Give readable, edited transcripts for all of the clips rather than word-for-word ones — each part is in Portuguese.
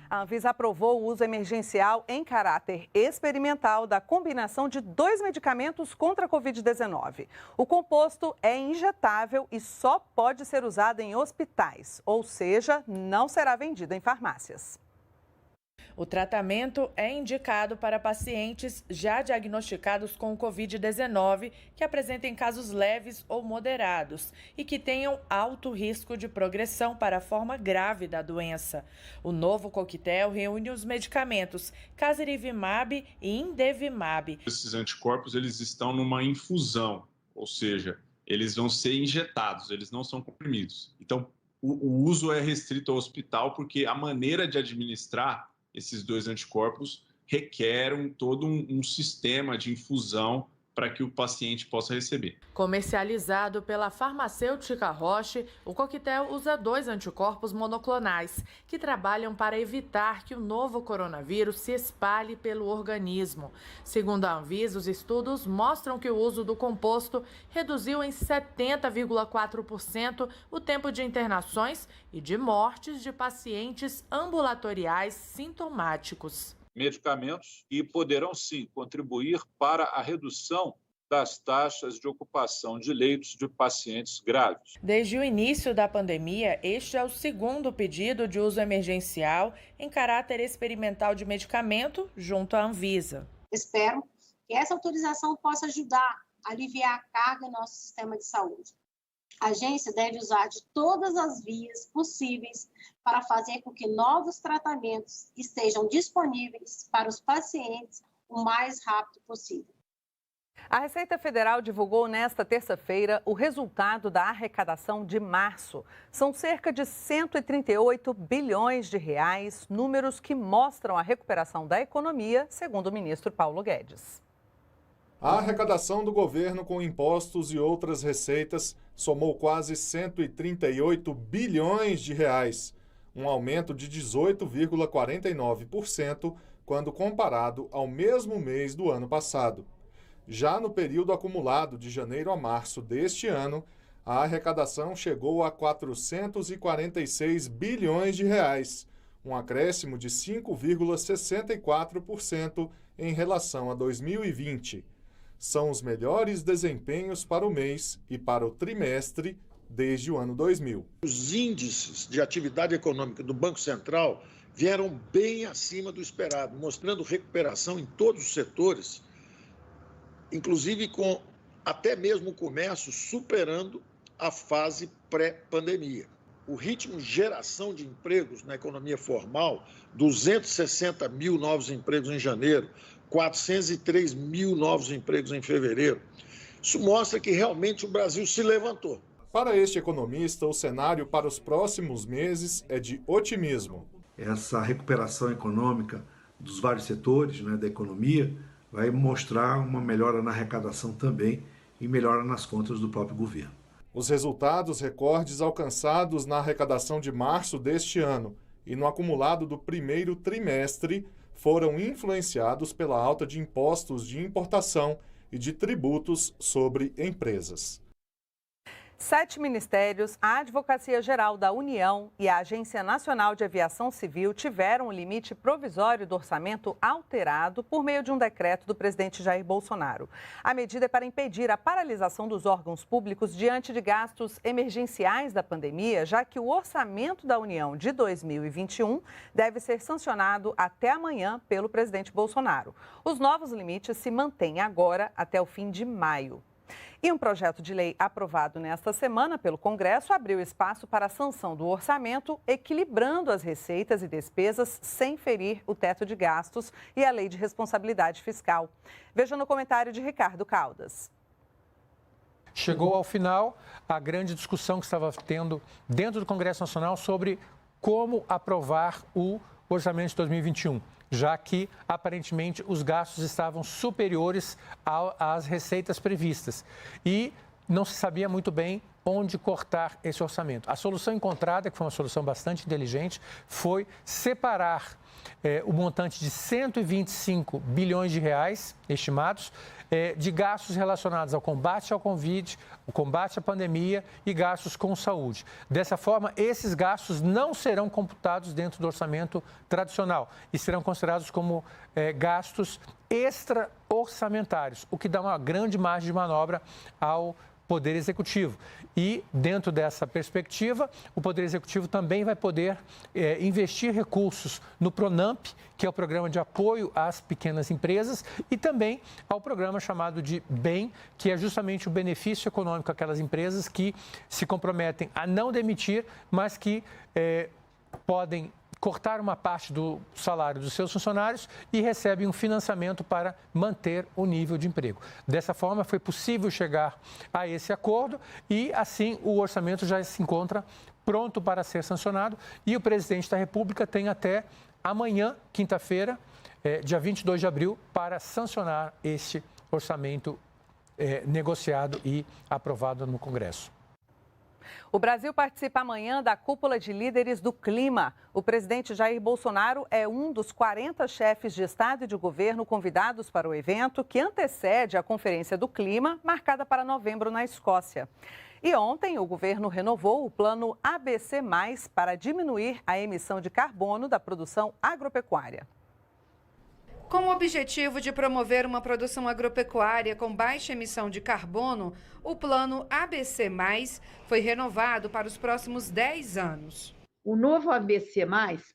A Anvisa aprovou o uso emergencial em caráter experimental da combinação de 2 medicamentos contra a Covid-19. O composto é injetável e só pode ser usado em hospitais, ou seja, não será vendido em farmácias. O tratamento é indicado para pacientes já diagnosticados com Covid-19 que apresentem casos leves ou moderados e que tenham alto risco de progressão para a forma grave da doença. O novo coquetel reúne os medicamentos Casirivimab e Indevimab. Esses anticorpos eles estão numa infusão, ou seja, eles vão ser injetados, eles não são comprimidos. Então, o uso é restrito ao hospital porque a maneira de administrar esses 2 anticorpos requerem todo um sistema de infusão para que o paciente possa receber. Comercializado pela farmacêutica Roche, o coquetel usa 2 anticorpos monoclonais, que trabalham para evitar que o novo coronavírus se espalhe pelo organismo. Segundo a Anvisa, os estudos mostram que o uso do composto reduziu em 70,4% o tempo de internações e de mortes de pacientes ambulatoriais sintomáticos. Medicamentos que poderão, sim, contribuir para a redução das taxas de ocupação de leitos de pacientes graves. Desde o início da pandemia, este é o 2º pedido de uso emergencial em caráter experimental de medicamento junto à Anvisa. Espero que essa autorização possa ajudar a aliviar a carga no nosso sistema de saúde. A agência deve usar de todas as vias possíveis para fazer com que novos tratamentos estejam disponíveis para os pacientes o mais rápido possível. A Receita Federal divulgou nesta terça-feira o resultado da arrecadação de março. São cerca de 138 bilhões de reais, números que mostram a recuperação da economia, segundo o ministro Paulo Guedes. A arrecadação do governo com impostos e outras receitas somou quase 138 bilhões de reais, um aumento de 18,49% quando comparado ao mesmo mês do ano passado. Já no período acumulado de janeiro a março deste ano, a arrecadação chegou a 446 bilhões de reais, um acréscimo de 5,64% em relação a 2020. São os melhores desempenhos para o mês e para o trimestre desde o ano 2000. Os índices de atividade econômica do Banco Central vieram bem acima do esperado, mostrando recuperação em todos os setores, inclusive com até mesmo o comércio superando a fase pré-pandemia. O ritmo de geração de empregos na economia formal, 260 mil novos empregos em janeiro, 403 mil novos empregos em fevereiro. Isso mostra que realmente o Brasil se levantou. Para este economista, o cenário para os próximos meses é de otimismo. Essa recuperação econômica dos vários setores, da economia vai mostrar uma melhora na arrecadação também e melhora nas contas do próprio governo. Os resultados recordes alcançados na arrecadação de março deste ano e no acumulado do primeiro trimestre foram influenciados pela alta de impostos de importação e de tributos sobre empresas. 7 ministérios, a Advocacia Geral da União e a Agência Nacional de Aviação Civil tiveram o limite provisório do orçamento alterado por meio de um decreto do presidente Jair Bolsonaro. A medida é para impedir a paralisação dos órgãos públicos diante de gastos emergenciais da pandemia, já que o orçamento da União de 2021 deve ser sancionado até amanhã pelo presidente Bolsonaro. Os novos limites se mantêm agora até o fim de maio. E um projeto de lei aprovado nesta semana pelo Congresso abriu espaço para a sanção do orçamento, equilibrando as receitas e despesas sem ferir o teto de gastos e a lei de responsabilidade fiscal. Veja no comentário de Ricardo Caldas. Chegou ao final a grande discussão que estava tendo dentro do Congresso Nacional sobre como aprovar o orçamento de 2021. Já que, aparentemente, os gastos estavam superiores às receitas previstas. E não se sabia muito bem onde cortar esse orçamento. A solução encontrada, que foi uma solução bastante inteligente, foi separar o montante de 125 bilhões de reais estimados de gastos relacionados ao combate ao Covid, o combate à pandemia e gastos com saúde. Dessa forma, esses gastos não serão computados dentro do orçamento tradicional e serão considerados como gastos extra-orçamentários, o que dá uma grande margem de manobra ao Poder Executivo. E, dentro dessa perspectiva, o Poder Executivo também vai poder investir recursos no PRONAMP, que é o Programa de Apoio às Pequenas Empresas, e também ao programa chamado de BEM, que é justamente o benefício econômico àquelas empresas que se comprometem a não demitir, mas que podem cortar uma parte do salário dos seus funcionários e recebem um financiamento para manter o nível de emprego. Dessa forma, foi possível chegar a esse acordo e, assim, o orçamento já se encontra pronto para ser sancionado e o presidente da República tem até amanhã, quinta-feira, dia 22 de abril, para sancionar este orçamento negociado e aprovado no Congresso. O Brasil participa amanhã da cúpula de líderes do clima. O presidente Jair Bolsonaro é um dos 40 chefes de Estado e de governo convidados para o evento, que antecede a Conferência do Clima, marcada para novembro na Escócia. E ontem, o governo renovou o plano ABC+, para diminuir a emissão de carbono da produção agropecuária. Com o objetivo de promover uma produção agropecuária com baixa emissão de carbono, o plano ABC+, foi renovado para os próximos 10 anos. O novo ABC+,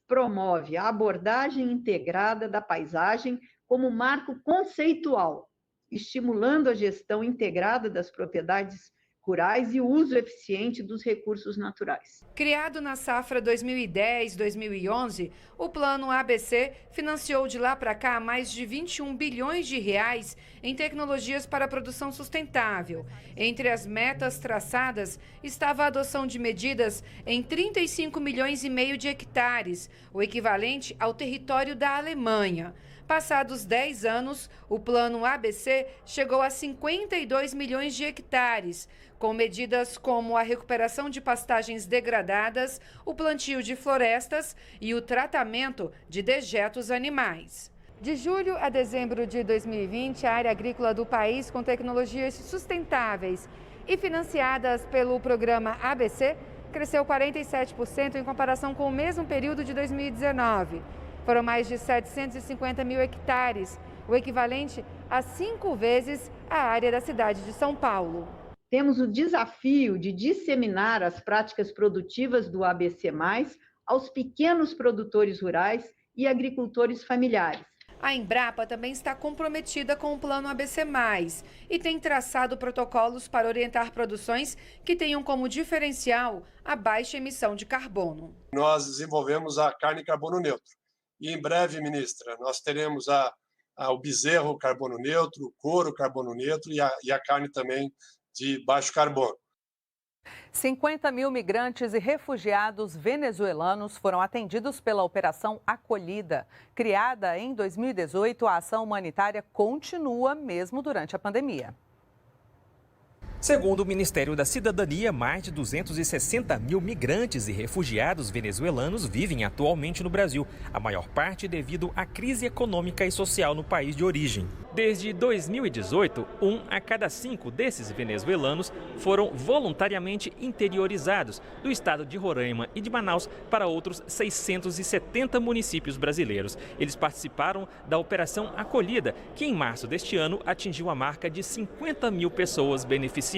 promove a abordagem integrada da paisagem como marco conceitual, estimulando a gestão integrada das propriedades rurais e o uso eficiente dos recursos naturais. Criado na safra 2010-2011, o Plano ABC financiou de lá para cá mais de 21 bilhões de reais em tecnologias para a produção sustentável. Entre as metas traçadas estava a adoção de medidas em 35 milhões e meio de hectares, o equivalente ao território da Alemanha. Passados 10 anos, o Plano ABC chegou a 52 milhões de hectares, com medidas como a recuperação de pastagens degradadas, o plantio de florestas e o tratamento de dejetos animais. De julho a dezembro de 2020, a área agrícola do país com tecnologias sustentáveis e financiadas pelo programa ABC cresceu 47% em comparação com o mesmo período de 2019. Foram mais de 750 mil hectares, o equivalente a 5 vezes a área da cidade de São Paulo. Temos o desafio de disseminar as práticas produtivas do ABC+, aos pequenos produtores rurais e agricultores familiares. A Embrapa também está comprometida com o Plano ABC+, e tem traçado protocolos para orientar produções que tenham como diferencial a baixa emissão de carbono. Nós desenvolvemos a carne carbono neutro. E em breve, ministra, nós teremos o bezerro carbono neutro, o couro carbono neutro e a carne também de baixo carbono. 50 mil migrantes e refugiados venezuelanos foram atendidos pela Operação Acolhida. Criada em 2018, a ação humanitária continua mesmo durante a pandemia. Segundo o Ministério da Cidadania, mais de 260 mil migrantes e refugiados venezuelanos vivem atualmente no Brasil, a maior parte devido à crise econômica e social no país de origem. Desde 2018, 1 a cada 5 desses venezuelanos foram voluntariamente interiorizados do estado de Roraima e de Manaus para outros 670 municípios brasileiros. Eles participaram da Operação Acolhida, que em março deste ano atingiu a marca de 50 mil pessoas beneficiadas.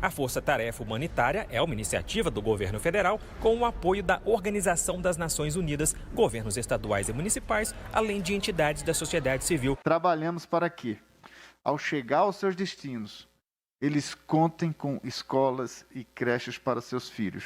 A Força Tarefa Humanitária é uma iniciativa do governo federal com o apoio da Organização das Nações Unidas, governos estaduais e municipais, além de entidades da sociedade civil. Trabalhamos para que, ao chegar aos seus destinos, eles contem com escolas e creches para seus filhos,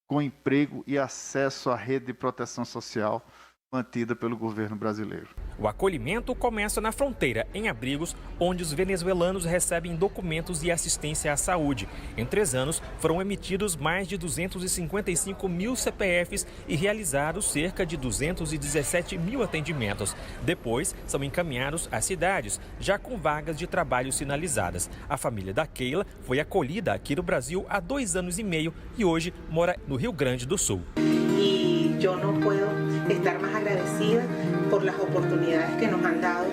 com emprego e acesso à rede de proteção social, mantida pelo governo brasileiro. O acolhimento começa na fronteira, em abrigos, onde os venezuelanos recebem documentos e assistência à saúde. Em 3 anos, foram emitidos mais de 255 mil CPFs e realizados cerca de 217 mil atendimentos. Depois, são encaminhados às cidades, já com vagas de trabalho sinalizadas. A família da Keila foi acolhida aqui no Brasil há 2 anos e meio e hoje mora no Rio Grande do Sul. Y yo no puedo estar más agradecida por las oportunidades que nos han dado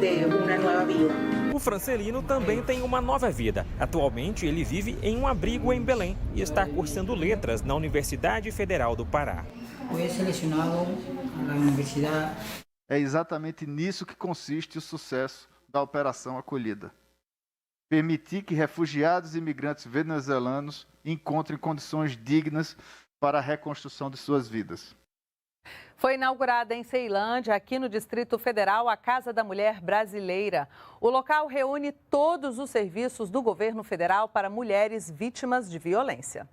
de una nueva vida. O Francelino também tem uma nova vida. Atualmente, ele vive em um abrigo em Belém e está cursando letras na Universidade Federal do Pará. Fui selecionado na universidade. É exatamente nisso que consiste o sucesso da Operação Acolhida. Permitir que refugiados e imigrantes venezuelanos encontrem condições dignas para a reconstrução de suas vidas. Foi inaugurada em Ceilândia, aqui no Distrito Federal, a Casa da Mulher Brasileira. O local reúne todos os serviços do governo federal para mulheres vítimas de violência.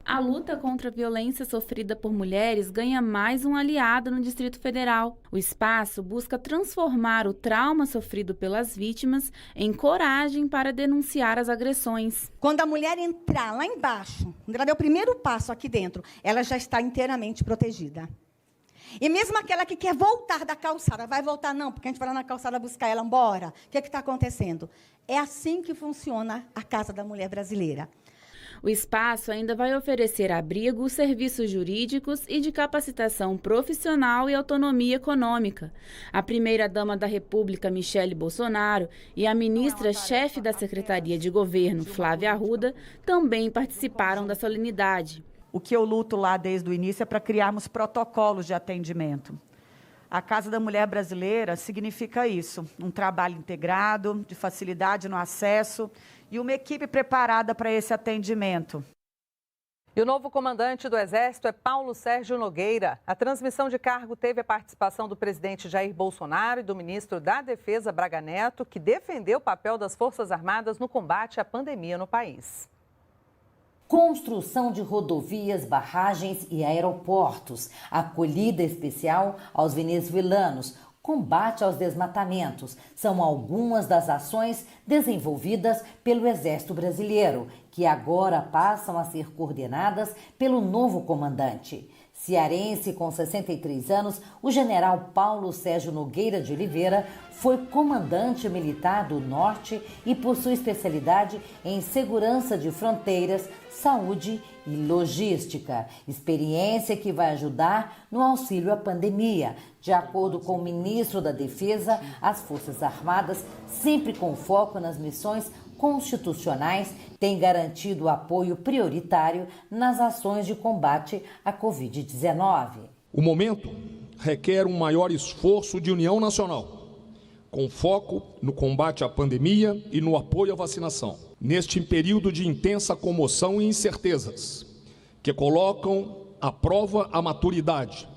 A luta contra a violência sofrida por mulheres ganha mais um aliado no Distrito Federal. O espaço busca transformar o trauma sofrido pelas vítimas em coragem para denunciar as agressões. Quando a mulher entrar lá embaixo, quando ela der o primeiro passo aqui dentro, ela já está inteiramente protegida. E mesmo aquela que quer voltar da calçada, vai voltar não, porque a gente vai lá na calçada buscar ela, embora. O que está acontecendo? É assim que funciona a Casa da Mulher Brasileira. O espaço ainda vai oferecer abrigo, serviços jurídicos e de capacitação profissional e autonomia econômica. A primeira-dama da República, Michele Bolsonaro, e a ministra-chefe da Secretaria de Governo, Flávia Arruda, também participaram da solenidade. O que eu luto lá desde o início é para criarmos protocolos de atendimento. A Casa da Mulher Brasileira significa isso, um trabalho integrado, de facilidade no acesso e uma equipe preparada para esse atendimento. E o novo comandante do Exército é Paulo Sérgio Nogueira. A transmissão de cargo teve a participação do presidente Jair Bolsonaro e do ministro da Defesa, Braga Neto, que defendeu o papel das Forças Armadas no combate à pandemia no país. Construção de rodovias, barragens e aeroportos, acolhida especial aos venezuelanos, combate aos desmatamentos, são algumas das ações desenvolvidas pelo Exército Brasileiro, que agora passam a ser coordenadas pelo novo comandante. Cearense com 63 anos, o general Paulo Sérgio Nogueira de Oliveira foi comandante militar do Norte e possui especialidade em segurança de fronteiras, saúde e logística. Experiência que vai ajudar no auxílio à pandemia. De acordo com o ministro da Defesa, as Forças Armadas, sempre com foco nas missões constitucionais, têm garantido apoio prioritário nas ações de combate à Covid-19. O momento requer um maior esforço de união nacional, com foco no combate à pandemia e no apoio à vacinação. Neste período de intensa comoção e incertezas, que colocam à prova a maturidade,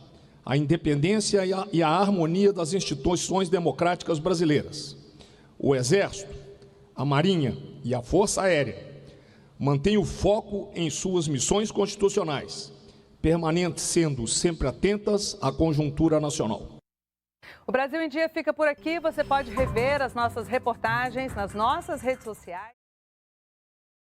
a independência e a harmonia das instituições democráticas brasileiras, o Exército, a Marinha e a Força Aérea mantêm o foco em suas missões constitucionais, permanecendo sempre atentas à conjuntura nacional. O Brasil em Dia fica por aqui. Você pode rever as nossas reportagens nas nossas redes sociais.